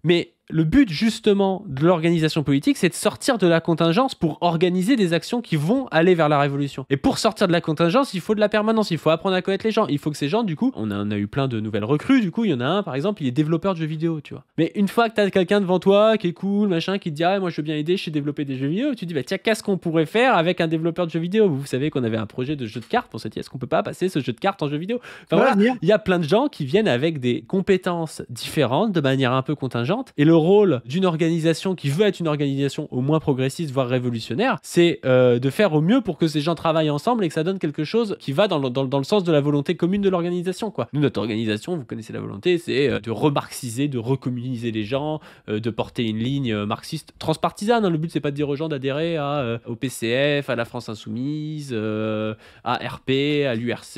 Mais le but justement de l'organisation politique, c'est de sortir de la contingence pour organiser des actions qui vont aller vers la révolution. Et pour sortir de la contingence, il faut de la permanence, il faut apprendre à connaître les gens. Il faut que ces gens, du coup, on a eu plein de nouvelles recrues, du coup, il y en a un, par exemple, il est développeur de jeux vidéo, tu vois. Mais une fois que t'as quelqu'un devant toi qui est cool, machin, qui te dit ah, moi je veux bien aider, je sais développer des jeux vidéo, tu te dis tiens, qu'est-ce qu'on pourrait faire avec un développeur de jeux vidéo? Vous savez qu'on avait un projet de jeu de cartes, on s'est dit est-ce qu'on peut pas passer ce jeu de cartes en jeu vidéo? Enfin voilà, il y a plein de gens qui viennent avec des compétences différentes, de manière un peu contingente, et le rôle d'une organisation qui veut être une organisation au moins progressiste, voire révolutionnaire, c'est de faire au mieux pour que ces gens travaillent ensemble et que ça donne quelque chose qui va dans le sens de la volonté commune de l'organisation, quoi. Nous, notre organisation, vous connaissez la volonté, c'est de remarxiser, de recommuniser les gens, de porter une ligne marxiste transpartisane. Le but, c'est pas de dire aux gens d'adhérer au PCF, à la France Insoumise, à RP, à l'URC,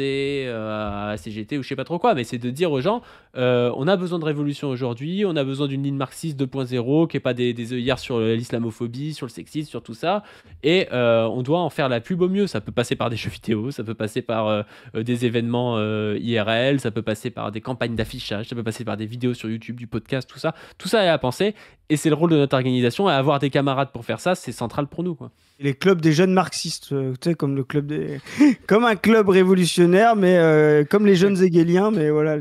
à la CGT ou je sais pas trop quoi, mais c'est de dire aux gens on a besoin de révolution aujourd'hui, on a besoin d'une ligne marxiste 2.0 qui est pas des œillères sur l'islamophobie, sur le sexisme, sur tout ça, et on doit en faire la pub au mieux. Ça peut passer par des jeux vidéo, ça peut passer par des événements IRL, ça peut passer par des campagnes d'affichage, ça peut passer par des vidéos sur YouTube, du podcast, tout ça est à penser, et c'est le rôle de notre organisation, et avoir des camarades pour faire ça, c'est central pour nous, quoi. Les clubs des jeunes marxistes, tu sais, comme le club des... comme un club révolutionnaire, mais comme les jeunes hégéliens, mais voilà.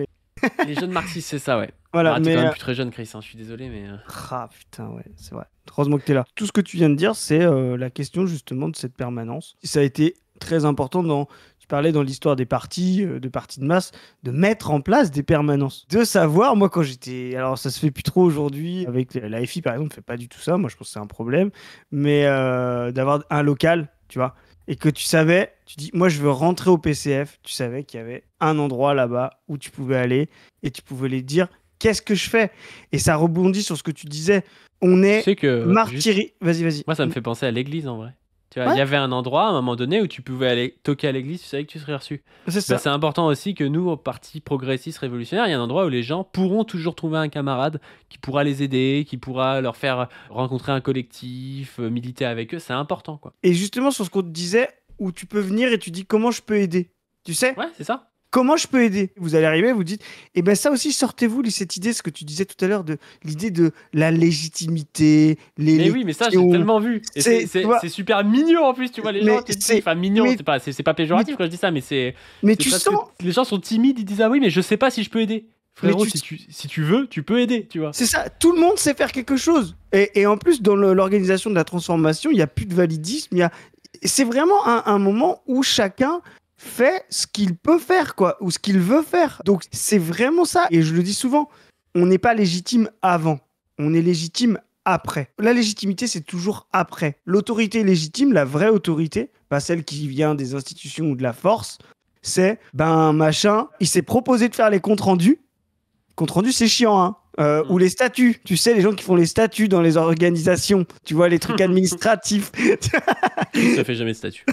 Les jeunes marxistes, c'est ça, ouais. Voilà, t'es quand même plus très jeune, Chris, hein, je suis désolé, mais... Ah putain, ouais, c'est vrai. Heureusement que t'es là. Tout ce que tu viens de dire, c'est la question justement de cette permanence. Ça a été très important tu parlais dans l'histoire des partis, de masse, de mettre en place des permanences. De savoir, moi quand j'étais... Alors ça se fait plus trop aujourd'hui, avec la FI par exemple, ne fait pas du tout ça, moi je pense que c'est un problème, mais d'avoir un local, tu vois, et que tu savais, tu dis, moi je veux rentrer au PCF, tu savais qu'il y avait un endroit là-bas où tu pouvais aller, et tu pouvais les dire, qu'est-ce que je fais? Et ça rebondit sur ce que tu disais, on est martyrisé... Vas-y. Moi ça me fait penser à l'église en vrai. Tu vois, il y avait un endroit à un moment donné où tu pouvais aller toquer à l'église, tu savais que tu serais reçu. C'est ça. C'est important aussi que nous, au parti progressiste révolutionnaire, il y a un endroit où les gens pourront toujours trouver un camarade qui pourra les aider, qui pourra leur faire rencontrer un collectif, militer avec eux. C'est important, quoi. Et justement, sur ce qu'on te disait, où tu peux venir et tu dis comment je peux aider. Tu sais, Ouais, c'est ça. comment je peux aider? Vous allez arriver, vous dites, et ben ça aussi, sortez-vous de cette idée, ce que tu disais tout à l'heure, de l'idée de la légitimité, Mais l'élection. oui, mais ça, j'ai tellement vu. Et tu vois, c'est super mignon en plus, tu vois, les mais gens. Enfin, mignon, mais- c'est pas péjoratif quand je dis ça, mais mais c'est tu presque- sens, Les gens sont timides, ils disent ah oui, mais je sais pas si je peux aider. Frérot, Mais si tu veux, tu peux aider, tu vois. c'est ça, tout le monde sait faire quelque chose. Et en plus, dans l'organisation de la transformation, il n'y a plus de validisme. C'est vraiment un moment où chacun fait ce qu'il peut faire, quoi, ou ce qu'il veut faire. Donc, c'est vraiment ça. Et je le dis souvent, on n'est pas légitime avant, on est légitime après. La légitimité, c'est toujours après. L'autorité légitime, la vraie autorité, pas celle qui vient des institutions ou de la force, c'est, ben, machin, il s'est proposé de faire les comptes rendus. Compte rendu, c'est chiant, hein. Ou les statuts, tu sais, les gens qui font les statuts dans les organisations, tu vois, les trucs administratifs. Ça fait jamais de statut.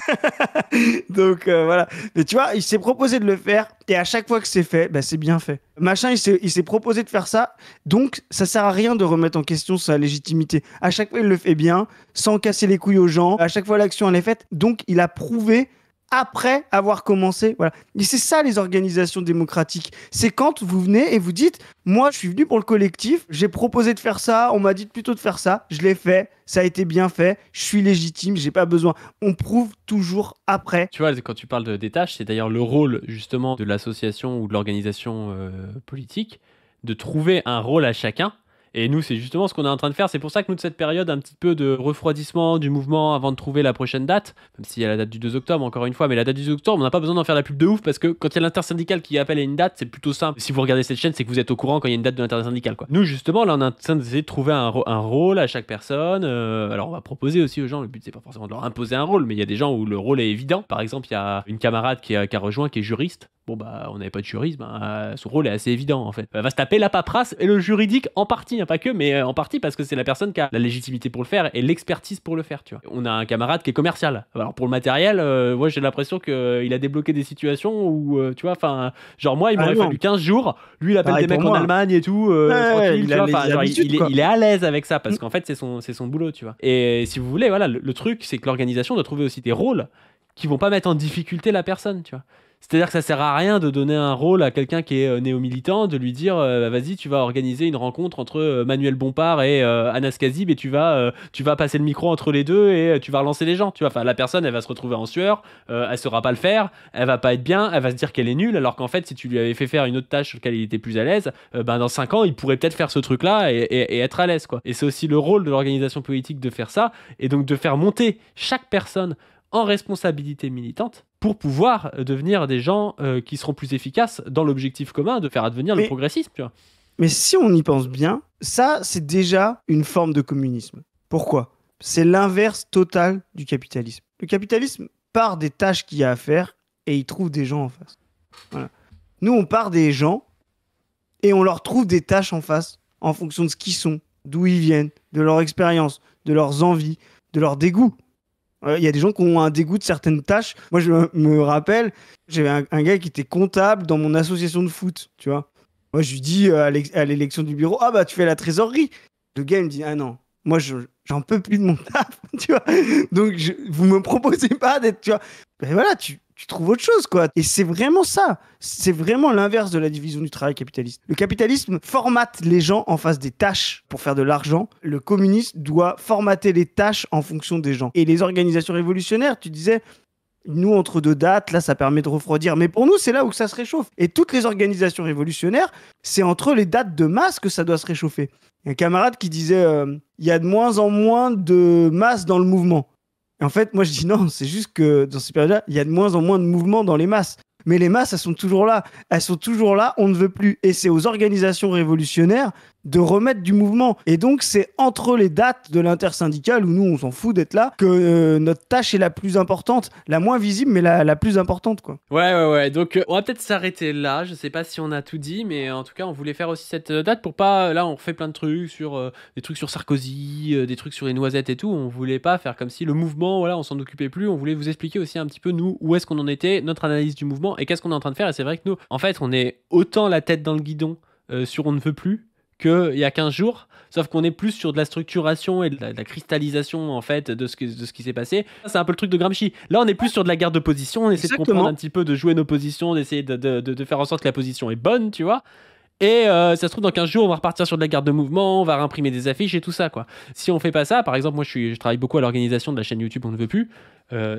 Donc voilà. Mais tu vois, il s'est proposé de le faire, et à chaque fois que c'est fait, bah, c'est bien fait. Machin, il s'est proposé de faire ça, donc ça sert à rien de remettre en question sa légitimité. À chaque fois, il le fait bien, sans casser les couilles aux gens. À chaque fois, l'action, elle est faite. Donc, il a prouvé après avoir commencé. Voilà. Et c'est ça les organisations démocratiques. C'est quand vous venez et vous dites, moi je suis venu pour le collectif, j'ai proposé de faire ça, on m'a dit plutôt de faire ça, je l'ai fait, ça a été bien fait, je suis légitime, j'ai pas besoin. On prouve toujours après. Tu vois, quand tu parles des tâches, c'est d'ailleurs le rôle justement de l'association ou de l'organisation politique de trouver un rôle à chacun. Et nous, c'est justement ce qu'on est en train de faire. C'est pour ça que nous, de cette période, un petit peu de refroidissement du mouvement avant de trouver la prochaine date, même s'il y a la date du 2 octobre, encore une fois, mais la date du 2 octobre, on n'a pas besoin d'en faire la pub de ouf parce que quand il y a l'intersyndicale qui appelle à une date, c'est plutôt simple. Si vous regardez cette chaîne, c'est que vous êtes au courant quand il y a une date de l'intersyndicale, quoi. Nous, justement, là, on est en train d'essayer de trouver un rôle à chaque personne. Alors, on va proposer aussi aux gens, le but, c'est pas forcément de leur imposer un rôle, mais il y a des gens où le rôle est évident. Par exemple, il y a une camarade qui a rejoint, qui est juriste. Bon, bah, on n'avait pas de juriste, son rôle est assez évident, en fait. Elle va se taper la paperasse et le juridique en partie, hein, pas que, mais en partie parce que c'est la personne qui a la légitimité pour le faire et l'expertise pour le faire, tu vois. On a un camarade qui est commercial. Alors, pour le matériel, moi, j'ai l'impression qu'il a débloqué des situations où, tu vois, enfin, genre, moi, il m'aurait fallu 15 jours. Lui, il appelle Pareil des mecs pour en moi. Allemagne et tout, tranquille, tu vois. Enfin, genre, il est à l'aise avec ça parce qu'en fait, c'est son boulot, tu vois. Et si vous voulez, voilà, le truc, c'est que l'organisation doit trouver aussi des rôles qui vont pas mettre en difficulté la personne, tu vois. C'est-à-dire que ça sert à rien de donner un rôle à quelqu'un qui est néo-militant, de lui dire vas-y, tu vas organiser une rencontre entre Manuel Bompard et Anas Kazib et tu vas passer le micro entre les deux et tu vas relancer les gens, tu vois. Enfin, la personne, elle va se retrouver en sueur, elle saura pas le faire, elle va pas être bien, elle va se dire qu'elle est nulle, alors qu'en fait, si tu lui avais fait faire une autre tâche sur laquelle il était plus à l'aise, ben dans 5 ans, il pourrait peut-être faire ce truc-là et être à l'aise, quoi. Et c'est aussi le rôle de l'organisation politique de faire ça et donc de faire monter chaque personne en responsabilité militante pour pouvoir devenir des gens qui seront plus efficaces dans l'objectif commun de faire advenir le progressisme, tu vois. Mais si on y pense bien, ça, c'est déjà une forme de communisme. Pourquoi ? C'est l'inverse total du capitalisme. Le capitalisme part des tâches qu'il y a à faire et il trouve des gens en face. Voilà. Nous, on part des gens et on leur trouve des tâches en face en fonction de ce qu'ils sont, d'où ils viennent, de leur expérience, de leurs envies, de leur dégoût. Il y a des gens qui ont un dégoût de certaines tâches. Moi, je me rappelle, j'avais un gars qui était comptable dans mon association de foot, tu vois. Moi, je lui dis à l'élection du bureau, ah bah tu fais la trésorerie. Le gars, il me dit, ah non, moi, j'en peux plus de mon taf, tu vois. Donc, vous me proposez pas d'être, tu vois. Ben voilà, tu trouves autre chose, quoi. Et c'est vraiment ça. C'est vraiment l'inverse de la division du travail capitaliste. Le capitalisme formate les gens en face des tâches pour faire de l'argent. Le communisme doit formater les tâches en fonction des gens. Et les organisations révolutionnaires, tu disais, nous, entre deux dates, là, ça permet de refroidir. Mais pour nous, c'est là où ça se réchauffe. Et toutes les organisations révolutionnaires, c'est entre les dates de masse que ça doit se réchauffer. Il y a un camarade qui disait, il y a de moins en moins de masse dans le mouvement. Et en fait, moi, je dis non, c'est juste que dans ces périodes-là, il y a de moins en moins de mouvements dans les masses. Mais les masses, elles sont toujours là. Elles sont toujours là, on ne veut plus. Et c'est aux organisations révolutionnaires de remettre du mouvement. Et donc, c'est entre les dates de l'intersyndicale, où nous, on s'en fout d'être là, que notre tâche est la plus importante, la moins visible, mais la plus importante, quoi. Ouais. Donc, on va peut-être s'arrêter là. Je sais pas si on a tout dit, mais en tout cas, on voulait faire aussi cette date pour pas. Là, on refait plein de trucs sur des trucs sur Sarkozy, des trucs sur les noisettes et tout. On voulait pas faire comme si le mouvement, voilà, on s'en occupait plus. On voulait vous expliquer aussi un petit peu, nous, où est-ce qu'on en était, notre analyse du mouvement et qu'est-ce qu'on est en train de faire. Et c'est vrai que nous, en fait, on est autant la tête dans le guidon sur on ne veut plus qu'il y a 15 jours, sauf qu'on est plus sur de la structuration et de la cristallisation en fait de ce qui s'est passé. C'est un peu le truc de Gramsci. Là, on est plus sur de la guerre de position, on essaie de comprendre un petit peu, de jouer nos positions, d'essayer de faire en sorte que la position est bonne, tu vois. Et ça se trouve, dans 15 jours, on va repartir sur de la garde de mouvement, on va réimprimer des affiches et tout ça, quoi. Si on fait pas ça, par exemple, moi je travaille beaucoup à l'organisation de la chaîne YouTube On ne veut plus.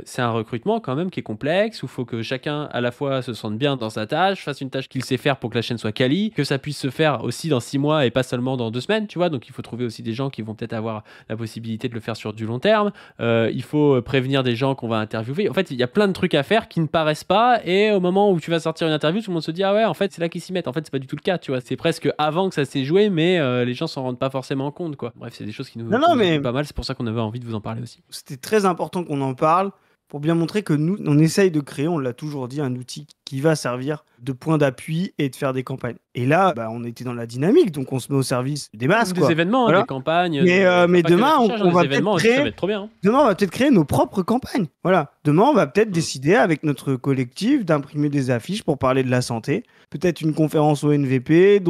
C'est un recrutement quand même qui est complexe, où il faut que chacun à la fois se sente bien dans sa tâche, fasse une tâche qu'il sait faire pour que la chaîne soit quali, que ça puisse se faire aussi dans 6 mois et pas seulement dans 2 semaines, tu vois. Donc il faut trouver aussi des gens qui vont peut-être avoir la possibilité de le faire sur du long terme. Il faut prévenir des gens qu'on va interviewer. En fait, il y a plein de trucs à faire qui ne paraissent pas, et au moment où tu vas sortir une interview, tout le monde se dit ah ouais, en fait c'est là qu'ils s'y mettent. En fait, c'est pas du tout le cas, tu vois. C'est presque avant que ça s'est joué, mais les gens s'en rendent pas forcément compte, quoi. Bref, c'est des choses qui nous occupent pas mal. C'est pour ça qu'on avait envie de vous en parler aussi. C'était très important qu'on en parle, pour bien montrer que nous, on essaye de créer, on l'a toujours dit, un outil qui va servir de point d'appui et de faire des campagnes. Et là, on était dans la dynamique, donc on se met au service des masses. Des événements, voilà. Des campagnes. Mais demain, on va peut-être créer... Ça va être trop bien, hein. Demain, on va peut-être créer nos propres campagnes. Voilà. Demain, on va peut-être décider avec notre collectif d'imprimer des affiches pour parler de la santé. Peut-être une conférence au NVP,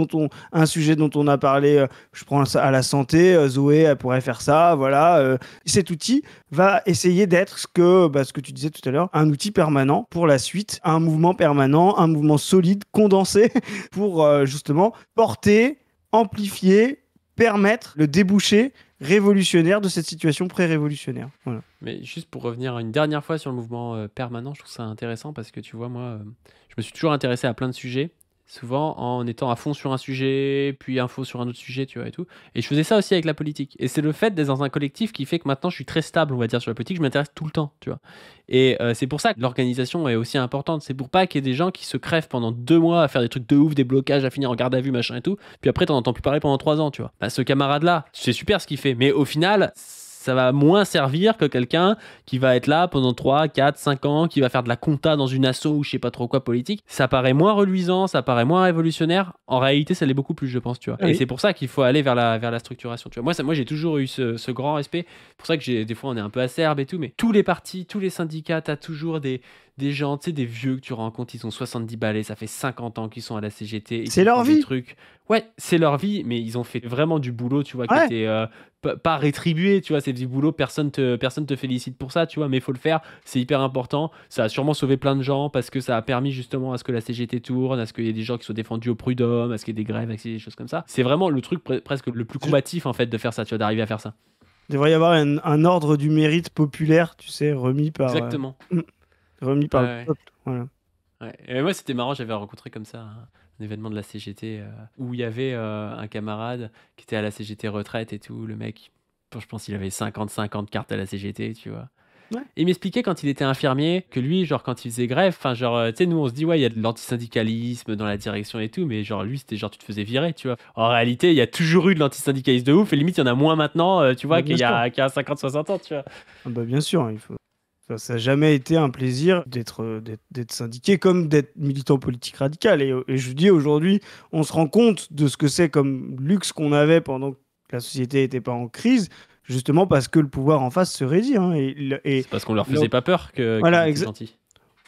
un sujet dont on a parlé, je prends ça à la santé, Zoé, elle pourrait faire ça, voilà. Cet outil va essayer d'être ce que tu disais tout à l'heure, un outil permanent pour la suite, un mouvement permanent, un mouvement solide, condensé, pour justement porter, amplifier, permettre le débouché révolutionnaire de cette situation pré-révolutionnaire. Voilà. Mais juste pour revenir une dernière fois sur le mouvement permanent, je trouve ça intéressant parce que tu vois, moi, je me suis toujours intéressé à plein de sujets, souvent en étant à fond sur un sujet, puis info sur un autre sujet, tu vois, et tout. Et je faisais ça aussi avec la politique. Et c'est le fait d'être dans un collectif qui fait que maintenant je suis très stable, on va dire, sur la politique, je m'intéresse tout le temps, tu vois. Et c'est pour ça que l'organisation est aussi importante. C'est pour pas qu'il y ait des gens qui se crèvent pendant 2 mois à faire des trucs de ouf, des blocages, à finir en garde à vue, machin et tout, puis après t'en entends plus parler pendant 3 ans, tu vois. Ce camarade-là, c'est super ce qu'il fait, mais au final, ça va moins servir que quelqu'un qui va être là pendant 3, 4, 5 ans, qui va faire de la compta dans une asso ou je sais pas trop quoi politique. Ça paraît moins reluisant, ça paraît moins révolutionnaire. En réalité, ça l'est beaucoup plus, je pense, tu vois. Oui. Et c'est pour ça qu'il faut aller vers la structuration, tu vois. Moi, j'ai toujours eu ce grand respect. C'est pour ça que des fois, on est un peu acerbe et tout, mais tous les partis, tous les syndicats, t'as toujours des gens, tu sais, des vieux que tu rencontres, ils ont 70 balais, ça fait 50 ans qu'ils sont à la CGT. C'est leur vie. Ouais, c'est leur vie, mais ils ont fait vraiment du boulot, tu vois, qui était pas rétribué, tu vois, c'est du boulot, personne te félicite pour ça, tu vois, mais il faut le faire, c'est hyper important. Ça a sûrement sauvé plein de gens parce que ça a permis justement à ce que la CGT tourne, à ce qu'il y ait des gens qui soient défendus au prud'homme, à ce qu'il y ait des grèves, à ce qu'il y ait des choses comme ça. C'est vraiment le truc presque le plus combatif, en fait, de faire ça, tu vois, d'arriver à faire ça. Il devrait y avoir un ordre du mérite populaire, tu sais, remis par... Exactement. Remis par le peuple, voilà. Ouais. Et moi, c'était marrant, j'avais rencontré comme ça un événement de la CGT où il y avait un camarade qui était à la CGT retraite et tout. Le mec, je pense qu'il avait 50 cartes à la CGT, tu vois. Ouais. Et il m'expliquait quand il était infirmier que lui, genre quand il faisait grève, enfin genre, tu sais, nous on se dit ouais, il y a de l'antisyndicalisme dans la direction et tout, mais genre lui c'était genre tu te faisais virer, tu vois. En réalité, il y a toujours eu de l'antisyndicalisme de ouf et limite il y en a moins maintenant, tu vois, qu'il y a 50-60 ans, tu vois. Ah bah bien sûr, il faut... Ça n'a jamais été un plaisir d'être syndiqué comme d'être militant politique radical. Et je dis aujourd'hui, on se rend compte de ce que c'est comme luxe qu'on avait pendant que la société n'était pas en crise, justement parce que le pouvoir en face se raidit. Hein, c'est parce qu'on leur faisait pas peur que voilà,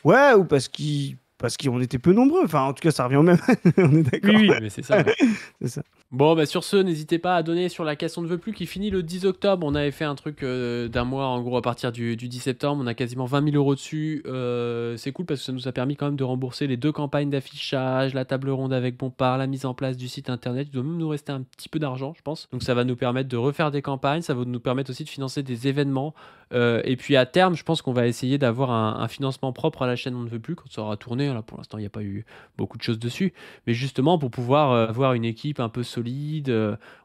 ouais, ou parce qu'on était peu nombreux. Enfin, en tout cas, ça revient au même. On est d'accord. Oui, mais c'est ça. Ouais. C'est ça. Bon, sur ce, n'hésitez pas à donner sur la caisse On ne veut plus qui finit le 10 octobre. On avait fait un truc d'un mois, en gros, à partir du 10 septembre. On a quasiment 20 000 € dessus. C'est cool parce que ça nous a permis quand même de rembourser les 2 campagnes d'affichage, la table ronde avec Bompard, la mise en place du site internet. Il doit même nous rester un petit peu d'argent, je pense. Donc ça va nous permettre de refaire des campagnes. Ça va nous permettre aussi de financer des événements. Et puis à terme, je pense qu'on va essayer d'avoir un financement propre à la chaîne On ne veut plus quand ça aura tourné tourner. Là, pour l'instant, il n'y a pas eu beaucoup de choses dessus. Mais justement, pour pouvoir avoir une équipe un peu solide,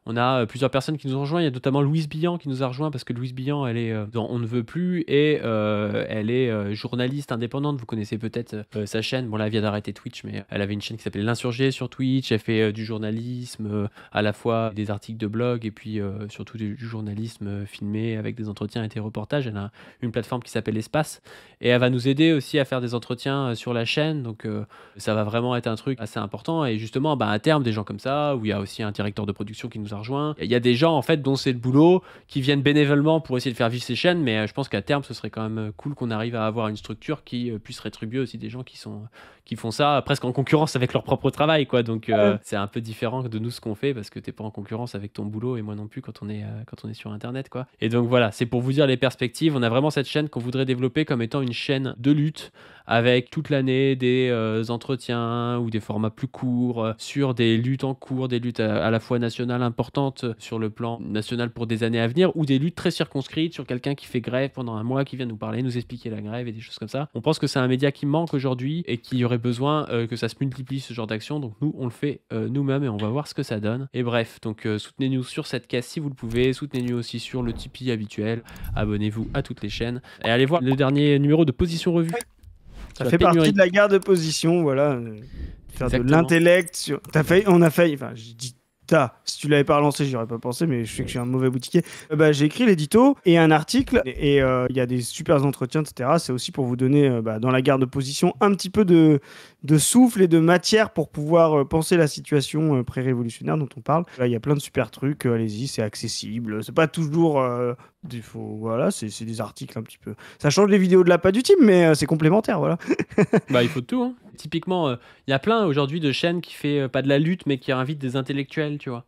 on a plusieurs personnes qui nous ont rejoints. Il y a notamment Louise Billan qui nous a rejoint parce que Louise Billan, elle est dans On ne veut plus et elle est journaliste indépendante. Vous connaissez peut-être sa chaîne. Bon, là, elle vient d'arrêter Twitch, mais elle avait une chaîne qui s'appelait L'Insurgé sur Twitch. Elle fait du journalisme, à la fois des articles de blog et puis surtout du journalisme filmé avec des entretiens et des reportages. Elle a une plateforme qui s'appelle Espace et elle va nous aider aussi à faire des entretiens sur la chaîne. Donc, ça va vraiment être un truc assez important. Et justement, à terme, des gens comme ça, où il y a aussi un directeur de production qui nous a rejoint. Il y a des gens, en fait, dont c'est le boulot, qui viennent bénévolement pour essayer de faire vivre ces chaînes. Mais je pense qu'à terme, ce serait quand même cool qu'on arrive à avoir une structure qui puisse rétribuer aussi des gens qui font ça presque en concurrence avec leur propre travail, quoi. Donc, c'est un peu différent de nous ce qu'on fait parce que t'es pas en concurrence avec ton boulot et moi non plus quand on est sur Internet, quoi. Et donc, voilà, c'est pour vous dire les perspectives. On a vraiment cette chaîne qu'on voudrait développer comme étant une chaîne de lutte avec toute l'année des entretiens ou des formats plus courts sur des luttes en cours, des luttes à la fois nationales importantes sur le plan national pour des années à venir ou des luttes très circonscrites sur quelqu'un qui fait grève pendant un mois, qui vient nous parler, nous expliquer la grève et des choses comme ça. On pense que c'est un média qui manque aujourd'hui et qu'il y aurait besoin que ça se multiplie ce genre d'action. Donc nous, on le fait nous-mêmes et on va voir ce que ça donne. Et bref, donc soutenez-nous sur cette caisse si vous le pouvez. Soutenez-nous aussi sur le Tipeee habituel. Abonnez-vous à toutes les chaînes. Et allez voir le dernier numéro de Position Revue. Ça fait partie de la guerre de position, voilà. Faire Exactement. de l'intellect sur. On a failli. Enfin, je dis si tu l'avais pas relancé, j'y aurais pas pensé, mais je sais que je suis un mauvais boutiquier. J'ai écrit l'édito et un article, et il y a des super entretiens, etc. C'est aussi pour vous donner, dans la guerre de position, un petit peu de souffle et de matière pour pouvoir penser la situation pré-révolutionnaire dont on parle. Là, il y a plein de super trucs, allez-y, c'est accessible. C'est pas toujours. Voilà, c'est des articles un petit peu. Ça change les vidéos de la pas du team, mais c'est complémentaire, voilà. Il faut de tout, hein. Typiquement, il y a plein aujourd'hui de chaînes qui fait pas de la lutte, mais qui invitent des intellectuels, tu vois.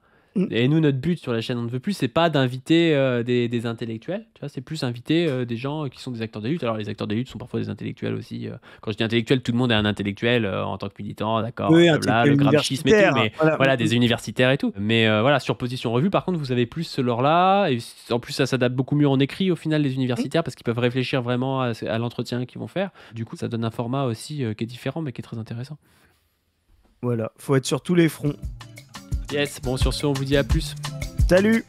Et nous, notre but sur la chaîne On ne veut plus, c'est pas d'inviter des intellectuels, tu vois, c'est plus inviter des gens qui sont des acteurs des luttes. Alors les acteurs des luttes sont parfois des intellectuels aussi. Quand je dis intellectuel, tout le monde est un intellectuel en tant que militant, d'accord, oui, là, le gramscisme et tout, mais voilà, des universitaires et tout. Mais voilà, sur Position Revue, par contre, vous avez plus ce lore-là, et en plus ça s'adapte beaucoup mieux en écrit au final, les universitaires, parce qu'ils peuvent réfléchir vraiment à l'entretien qu'ils vont faire. Du coup, ça donne un format aussi qui est différent, mais qui est très intéressant. Voilà, faut être sur tous les fronts. Yes, bon, sur ce, on vous dit à plus. Salut!